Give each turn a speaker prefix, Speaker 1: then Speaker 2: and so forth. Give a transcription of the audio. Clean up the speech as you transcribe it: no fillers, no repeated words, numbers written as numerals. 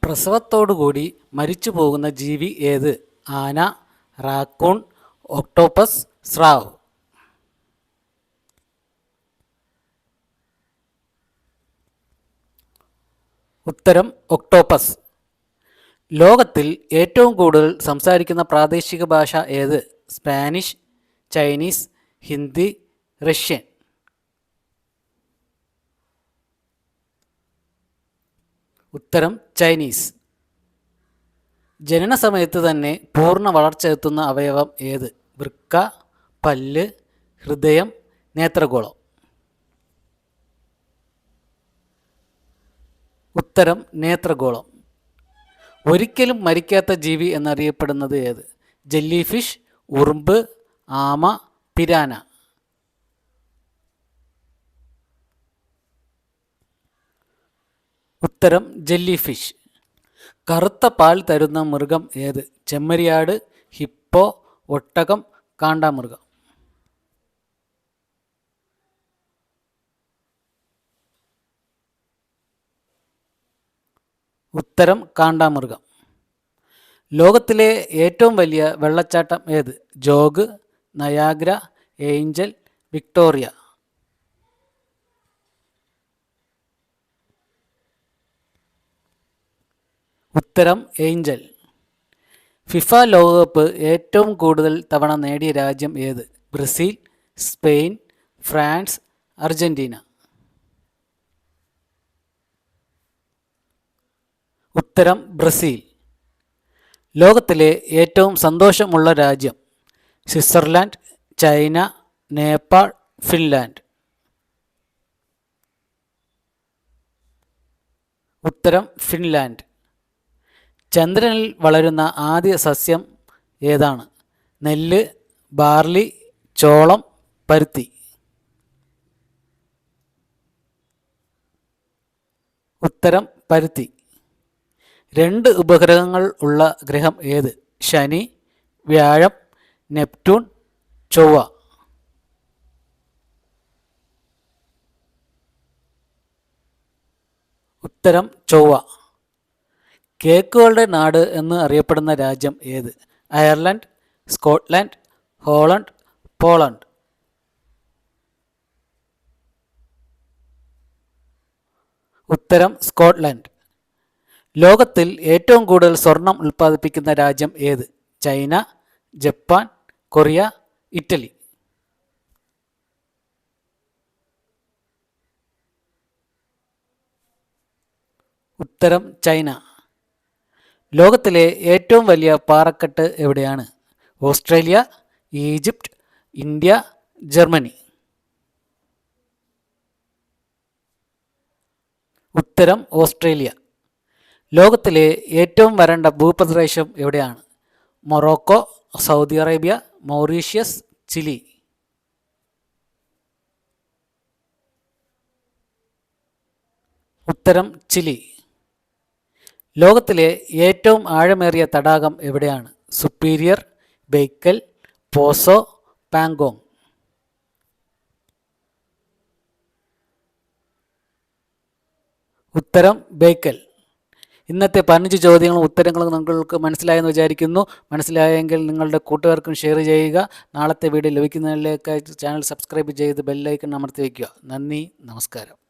Speaker 1: പ്രസവത്തോടുകൂടി മരിച്ചു പോകുന്ന ജീവി ഏത്? ആന, റാക്കൂൺ, ഒക്ടോപ്പസ്, സ്രാവ്. ഉത്തരം ഒക്ടോപ്പസ്. ലോകത്തിൽ ഏറ്റവും കൂടുതൽ സംസാരിക്കുന്ന പ്രാദേശിക ഭാഷ ഏത്? Spanish, Chinese, Hindi, Russian. ഉത്തരം ചൈനീസ്. ജനന സമയത്ത് തന്നെ പൂർണ്ണ വളർച്ച എത്തുന്ന അവയവം ഏത്? വൃക്ക, പല്ല്, ഹൃദയം, നേത്രഗോളം. ഉത്തരം നേത്രഗോളം. ഒരിക്കലും മരിക്കാത്ത ജീവി എന്നറിയപ്പെടുന്നത് ഏത്? ജെല്ലി ഫിഷ്, ഉറുമ്പ്, ആമ, പിരാന. ഉത്തരം ജെല്ലി ഫിഷ്. കറുത്ത പാൽ തരുന്ന മൃഗം ഏത്? ചെമ്മരിയാട്, ഹിപ്പോ, ഒട്ടകം, കാണ്ടാമൃഗം. ഉത്തരം കാണ്ടാമൃഗം. ലോകത്തിലെ ഏറ്റവും വലിയ വെള്ളച്ചാട്ടം ഏത്? Jog, Niagara, Angel, Victoria. ഉത്തരം ഏഞ്ചൽ. ഫിഫ ലോകകപ്പ് ഏറ്റവും കൂടുതൽ തവണ നേടിയ രാജ്യം ഏത്? Brazil, Spain, France, Argentina. ഉത്തരം ബ്രസീൽ. ലോകത്തിലെ ഏറ്റവും സന്തോഷമുള്ള രാജ്യം? Switzerland, China, Nepal, Finland. ഉത്തരം ഫിൻലാൻഡ്. ചന്ദ്രനിൽ വളരുന്ന ആദ്യ സസ്യം ഏതാണ്? നെല്ല്, ബാർലി, ചോളം, പരുത്തി. ഉത്തരം പരുത്തി. 2 ഉപഗ്രഹങ്ങൾ ഉള്ള ഗ്രഹം ഏത്? ശനി, വ്യാഴം, നെപ്റ്റ്യൂൺ, ചൊവ്വ. ഉത്തരം ചൊവ്വ. കേക്കുകളുടെ നാട് എന്ന് അറിയപ്പെടുന്ന രാജ്യം ഏത്? Ireland, Scotland, Holland, Poland. ഉത്തരം സ്കോട്ട്ലൻഡ്. ലോകത്തിൽ ഏറ്റവും കൂടുതൽ സ്വർണം ഉൽപ്പാദിപ്പിക്കുന്ന രാജ്യം ഏത്? China, Japan, Korea, Italy. ഉത്തരം ചൈന. ലോകത്തിലെ ഏറ്റവും വലിയ പാറക്കെട്ട് എവിടെയാണ്? Australia, Egypt, India, Germany. ഉത്തരം ഓസ്ട്രേലിയ. ലോകത്തിലെ ഏറ്റവും വരണ്ട ഭൂപ്രദേശം എവിടെയാണ്? Morocco, Saudi Arabia, Mauritius, Chile. ഉത്തരം ചിലി. ലോകത്തിലെ ഏറ്റവും ആഴമേറിയ തടാകം എവിടെയാണ്? Superior, Baikal, പോസോ, Pangong. ഉത്തരം ബേക്കൽ. ഇന്നത്തെ 15 ചോദ്യങ്ങളും ഉത്തരങ്ങളും നിങ്ങൾക്ക് മനസ്സിലായെന്ന് വിചാരിക്കുന്നു. മനസ്സിലായെങ്കിൽ നിങ്ങളുടെ കൂട്ടുകാർക്കും ഷെയർ ചെയ്യുക. നാളത്തെ വീഡിയോ ലഭിക്കുന്നതിലേക്ക് ചാനൽ സബ്സ്ക്രൈബ് ചെയ്ത് ബെല്ലൈക്കൺ അമർത്തി വയ്ക്കുക. നന്ദി, നമസ്കാരം.